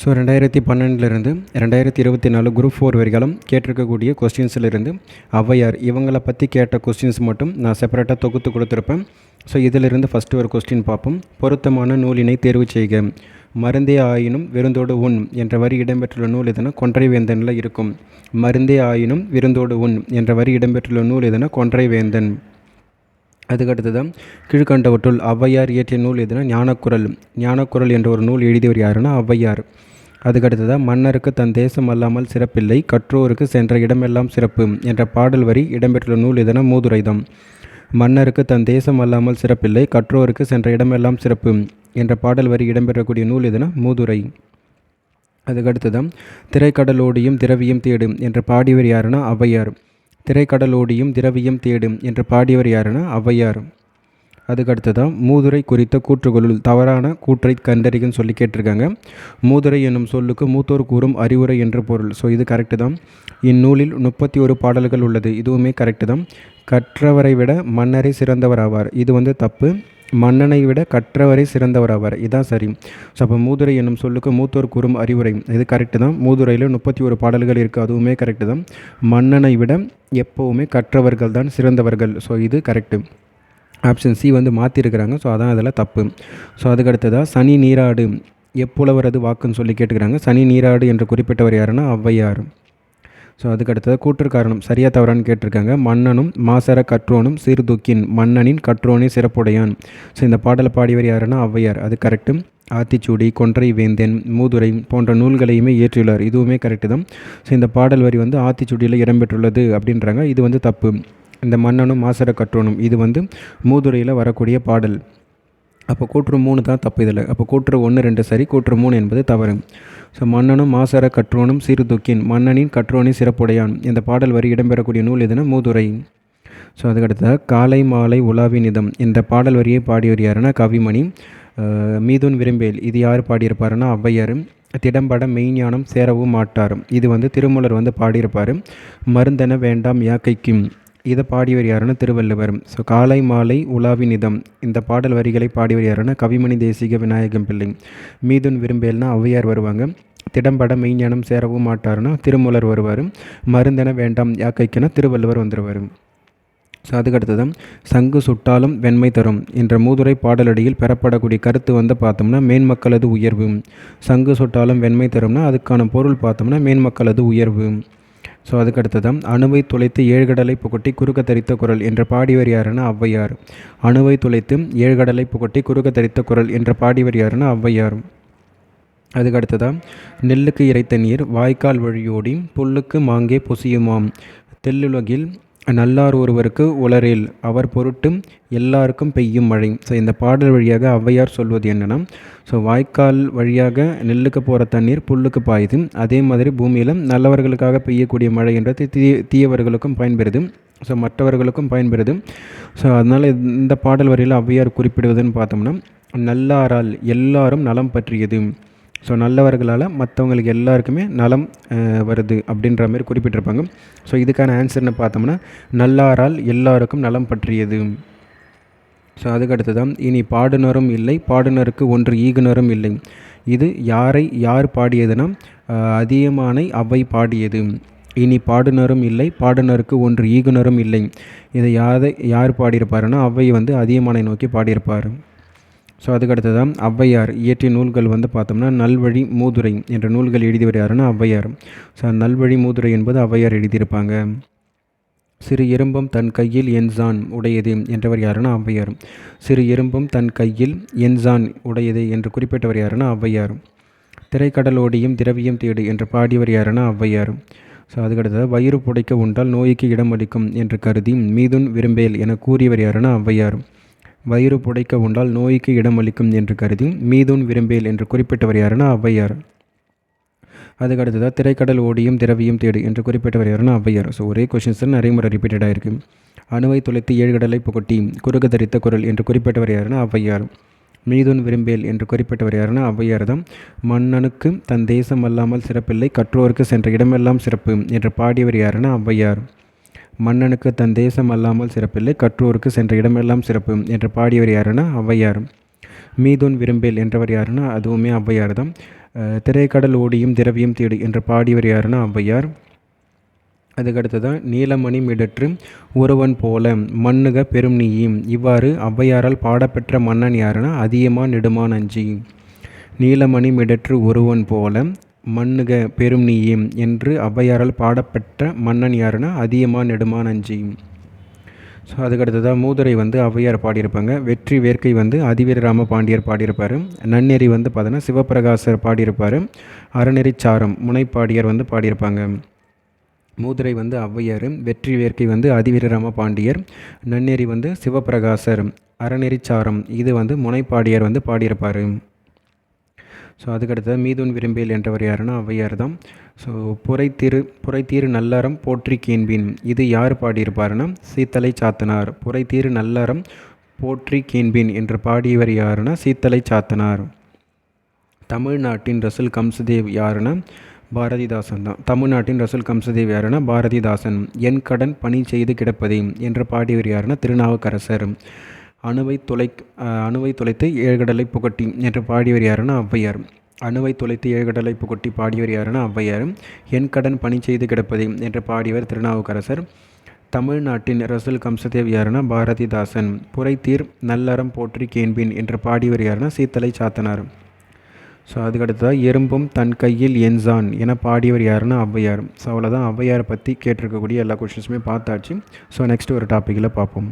So 2012 2024 group 4 வரைக்கும் கேட்டிருக்கக்கூடிய கொஸ்டின்ஸிலிருந்து ஔவையார் இவங்களை பற்றி கேட்ட கொஸ்டின்ஸ் மட்டும் நான் செப்பரேட்டாக தொகுத்து கொடுத்துருப்பேன். ஸோ இதிலிருந்து ஃபஸ்ட்டு ஒரு கொஸ்டின் பார்ப்போம். பொருத்தமான நூலினை தேர்வு செய்க. மருந்தே ஆயினும் விருந்தோடு உண் என்ற வரி இடம்பெற்றுள்ள நூல் எதுனா கொன்றை வேந்தனில் இருக்கும். மருந்தே ஆயினும் விருந்தோடு உண் என்ற வரி இடம்பெற்றுள்ள நூல் எதுனா கொன்றை வேந்தன். அதுக்கடுத்ததான் கீழ்கண்டவற்றுள் ஔவையார் இயற்றிய நூல் எதுனா ஞானக்குரல். ஞானக்குரல் என்ற ஒரு நூல் எழுதியவர் யாருன்னா ஔவையார். அதுக்கடுத்ததான் மன்னருக்கு தன் தேசம் அல்லாமல் சிறப்பில்லை, கற்றோருக்கு சென்ற இடமெல்லாம் சிறப்பு என்ற பாடல் வரி இடம்பெற்றுள்ள நூல் எதுனா மூதுரைதான். மன்னருக்கு தன் தேசம் அல்லாமல் சிறப்பில்லை, கற்றோருக்கு சென்ற இடமெல்லாம் சிறப்பு என்ற பாடல் வரி இடம்பெறக்கூடிய நூல் எதுனா மூதுரை. அதுக்கடுத்ததான் திரைக்கடலோடியும் திரவியம் தேடும் என்று பாடியவர் யாருன்னா ஔவையார். திரைக்கடலோடியும் திரவியம் தேடும் என்று பாடியவர் யாருன்னா ஔவையார். அதுக்கடுத்ததான் மூதுரை குறித்த கூற்றுகளுள் தவறான கூற்றை கண்டறிகன்னு சொல்லி கேட்டிருக்காங்க. மூதுரை என்னும் சொல்லுக்கு மூத்தோர் கூறும் அறிவுரை என்று பொருள். ஸோ இது கரெக்டு தான். இந்நூலில் 31 பாடல்கள் உள்ளது. இதுவுமே கரெக்டு தான். கற்றவரை விட மன்னரை சிறந்தவர் ஆவார். இது தப்பு. மன்னனை விட கற்றவரை சிறந்தவர் ஆவார், இதுதான் சரி. ஸோ அப்போ மூதுரை என்னும் சொல்லுக்கு மூத்தோர் கூறும் அறிவுரை, இது கரெக்டு தான். மூதுரையில் 31 பாடல்கள் இருக்குது, அதுவுமே கரெக்டு தான். மன்னனை விட எப்போவுமே கற்றவர்கள் தான் சிறந்தவர்கள். ஸோ இது கரெக்டு. ஆப்ஷன் சி மாற்றிருக்கிறாங்க. ஸோ அதான் அதில் தப்பு. ஸோ அதுக்கடுத்ததாக சனி நீராடு எப்புலவரது வாக்குன்னு சொல்லி கேட்டுக்கிறாங்க. சனி நீராடு என்று குறிப்பிட்டவர் யாருன்னா ஔவையார். ஸோ அதுக்கடுத்தது கூற்று காரணம் சரியாக தவறான்னு கேட்டிருக்காங்க. மன்னனும் மாசற கற்றோனும் சீர்தூக்கின் மன்னனின் கற்றோனே சிறப்புடையான். ஸோ இந்த பாடலை பாடியவர் யாருன்னா ஔவையார், அது கரெக்டு. ஆத்திச்சூடி, கொன்றை வேந்தன், மூதுரை போன்ற நூல்களையுமே இயற்றியுள்ளார், இதுவுமே கரெக்டு தான். ஸோ இந்த பாடல் வரி ஆத்திச்சூடியில் இடம்பெற்றுள்ளது அப்படின்றாங்க, இது தப்பு. இந்த மன்னனும் மாசற கற்றோனும் இது மூதுரையில் வரக்கூடிய பாடல். அப்போ கூற்று 3 தான் தப்பு இதில். அப்போ கூற்று 1 2 சரி, கூற்று 3 என்பது தவறு. ஸோ மன்னனும் மாசற கற்றோனும் சீர்தூக்கின் மன்னனின் கற்றோனே சிறப்புடையான் இந்த பாடல் வரி இடம்பெறக்கூடிய நூல் எதுனா மூதுரை. ஸோ அதுக்கடுத்ததாக காலை மாலை உலாவின் இதம் என்ற பாடல் வரியை பாடியவர் யாருன்னா கவிமணி. மீதுன் விரும்பேல் இது யார் பாடியிருப்பாருன்னா ஔவையார். திடம்பட மெய்ஞானம் சேரவும் மாட்டார் இது திருமூலர் பாடியிருப்பார். மருந்தென வேண்டாம் யாக்கைக்கும் இதை பாடியவர் யாருன்னா திருவள்ளுவர். ஸோ காலை மாலை உலாவின் இதம் இந்த பாடல் வரிகளை பாடியவர் யாருன்னா கவிமணி தேசிக விநாயகம் பிள்ளை. மீதுன் விரும்பேல்னா ஔவையார் வருவாங்க. திடம்பட மெய்ஞானம் சேரவும் மாட்டார்னா திருமூலர் வருவார். மருந்தென வேண்டாம் யாக்கைக்குன்னா திருவள்ளுவர் வந்துடுவார். ஸோ அதுக்கடுத்ததான் சங்கு சுட்டாலும் வெண்மை தரும் என்ற மூதுரை பாடலடியில் பெறப்படக்கூடிய கருத்து பார்த்தோம்னா மேன்மக்களது உயர்வு. சங்கு சுட்டாலும் வெண்மை தரும்னா அதுக்கான பொருள் பார்த்தோம்னா மேன்மக்களது உயர்வு. ஸோ அதுக்கடுத்ததான் அணுவை துளைத்து ஏழ்கடலை புகட்டி குறுக்க தரித்த குரல் என்ற பாடியவர் யாருன்னா ஔவையார். அணுவை துளைத்து ஏழ்கடலை புகட்டி குறுக்க தரித்த குரல் என்ற பாடியவர் யாருன்னா ஔவையார். அதுக்கடுத்ததான் நெல்லுக்கு இறைத்த நீர் வாய்க்கால் வழியோடி புல்லுக்கு மாங்கே பொசியுமாம் தெல்லுலகில் நல்லார் ஒருவருக்கு உளரேல் அவர் பொருட்டு எல்லாருக்கும் பெய்யும் மழை. ஸோ இந்த பாடல் வழியாக ஔவையார் சொல்வது என்னென்னா, ஸோ வாய்க்கால் வழியாக நெல்லுக்கு போகிற தண்ணீர் புல்லுக்கு பாயுது, அதே மாதிரி பூமியில் நல்லவர்களுக்காக பெய்யக்கூடிய மழை என்றது தீயவர்களுக்கும் பயன்பெறுது, ஸோ மற்றவர்களுக்கும் பயன்பெறுது. ஸோ அதனால் இந்த பாடல் வரியில் ஔவையார் குறிப்பிடுவதுன்னு பார்த்தோம்னா நல்லாரால் எல்லாரும் நலம் பற்றியது. ஸோ நல்லவர்களால் மற்றவங்களுக்கு எல்லாருக்குமே நலம் வருது அப்படின்ற மாதிரி குறிப்பிட்டிருப்பாங்க. ஸோ இதுக்கான ஆன்சர்னு பார்த்தோம்னா நல்லாரால் எல்லாருக்கும் நலம் பற்றியது. ஸோ அதுக்கடுத்து இனி பாடுனரும் இல்லை பாடுனருக்கு ஒன்று ஈகுனரும் இல்லை இது யார் பாடியதுன்னா அதியமானை அவ்வை பாடியது. இனி பாடுனரும் இல்லை பாடுனருக்கு ஒன்று ஈகுனரும் இல்லை இதை யார் பாடியிருப்பாருன்னா அவ்வை அதியமானை நோக்கி பாடியிருப்பார். ஸோ அதுக்கடுத்ததான் ஔவையார் இயற்றிய நூல்கள் பார்த்தோம்னா நல்வழி மூதுரை என்ற நூல்கள் எழுதியவர் யாருன்னா ஔவையார். ஸோ நல்வழி மூதுரை என்பது ஔவையார் எழுதியிருப்பாங்க. சிறு எறும்பும் தன் கையில் என்சான் உடையது என்றவர் யாருன்னா ஔவையார். சிறு எறும்பும் தன் கையில் என்சான் உடையது என்று குறிப்பிட்டவர் யாருன்னா ஔவையார். திரைக்கடலோடியும் திரவியம் தேடு என்று பாடியவர் யாருன்னா ஔவையார். ஸோ அதுக்கடுத்தது வயிறு புடைக்க உண்டால் நோய்க்கு இடமளிக்கும் என்று கருதி மீதுன் விரும்பேல் என கூறியவர் யாருன்னா ஔவையார். வயிறு புடைக்க உண்டால் நோய்க்கு இடமளிக்கும் என்று கருதி மீதுன் விரும்பேல் என்று குறிப்பிட்டவர் யாருன்னா ஔவையார். அதுக்கடுத்ததாக திரைக்கடல் ஓடியும் திரவியும் தேடு என்று குறிப்பிட்டவர் யாருன்னா ஔவையார். ஸோ ஒரே கொஷின்ஸ் நிறைய முறை ரிப்பீட்டடாக இருக்குது. அணுவை துளைத்து ஏழ்கடலை புகட்டி குறுக்க தரித்த குரல் என்று குறிப்பிட்டவர் யாருன்னா ஔவையார். மீதுன் விரும்பேல் என்று குறிப்பிட்டவர் யாருன்னா ஔவையார் தான். மன்னனுக்கு தன் தேசம் அல்லாமல் சிறப்பில்லை, கற்றோருக்கு சென்ற இடமெல்லாம் சிறப்பு என்று பாடியவர் யாருன்னா ஔவையார். மன்னனுக்கு தன் தேசம் அல்லாமல் சிறப்பில்லை, கற்றோருக்கு சென்ற இடமெல்லாம் சிறப்பு என்று பாடியவர் யாருன்னா ஔவையார். மீதுன் விரும்பேல் என்றவர் யாருன்னா அதுவுமே ஔவையார் தான். திரைக்கடல் ஓடியும் திரவியம் தேடு என்று பாடியவர் யாருன்னா ஔவையார். அதுக்கடுத்ததான் நீலமணி மிடற்று ஒருவன் போல மண்ணுக பெரும் நீயும். இவ்வாறு ஔவையாரால் பாடப்பெற்ற மன்னன் யாருன்னா அதியமான் நெடுமான் அஞ்சி. நீலமணி மிடற்று ஒருவன் போல மண்ணுக பெரும் நீயும் என்று ஔவையாரால் பாடப்பெற்ற மன்னன் யாருன்னா அதியமான் நெடுமான் அஞ்சி. ஸோ அதுக்கடுத்ததாக மூதுரை வந்து ஔவையார் பாடியிருப்பாங்க. வெற்றி வேர்க்கை வந்து அதிவீரராம பாண்டியர் பாடியிருப்பார். நன்னெறி வந்து பார்த்தோன்னா சிவபிரகாசர் பாடியிருப்பார். அறநெறிச்சாரம் முனைப்பாடியர் வந்து பாடியிருப்பாங்க. மூதுரை வந்து ஔவையார், வெற்றி வேர்க்கை வந்து அதிவீரராம பாண்டியர், நன்னெறி வந்து சிவபிரகாசர், அறநெறிச்சாரம் இது வந்து முனைப்பாடியர் வந்து பாடியிருப்பார். ஸோ அதுக்கடுத்தது மீதுன் விரும்பியல் என்றவர் யாருன்னா ஔவையார் தான். ஸோ புரைத்தீரு நல்லறம் போற்றி கேண்பின் இது யார் பாடியிருப்பாருன்னா சீத்தலை சாத்தனார். புரைத்தீரு நல்லறம் போற்றி கேண்பின் என்று பாடியவர் யாருன்னா சீத்தலை சாத்தனார். தமிழ்நாட்டின் ரசூல் கம்சதேவ் யாருன்னா பாரதிதாசன் தான். தமிழ்நாட்டின் ரசூல் கம்சதேவ் யாருன்னா பாரதிதாசன். என் கடன் பணி செய்து கிடப்பதே என்று பாடியவர் யாருன்னா திருநாவுக்கரசர். அணுவை தொலைத்து ஏழ்கடலை புகட்டி என்று பாடியவர் யாருன்னா ஔவையார். அணுவை தொலைத்து ஏழ்கடலை புகட்டி பாடியவர் யாருன்னா ஔவையார். என் கடன் பணி செய்து கிடப்பதே என்று பாடியவர் திருநாவுக்கரசர். தமிழ்நாட்டின் ரசூல் கம்சதேவ் யாருன்னா பாரதிதாசன். புரைத்தீர் நல்லறம் போற்றி கேண்பின் என்று பாடியவர் யாருன்னா சீத்தலை சாத்தனார். ஸோ அதுக்கடுத்ததாக எறும்பும் தன் கையில் என்சான் என பாடியவர் யாருன்னா ஔவையார். ஸோ அவ்வளோதான் ஔவையாரை பற்றி கேட்டிருக்கக்கூடிய எல்லா கொஷின்ஸுமே பார்த்தாச்சு. ஸோ நெக்ஸ்ட் ஒரு டாப்பிக்கில் பார்ப்போம்.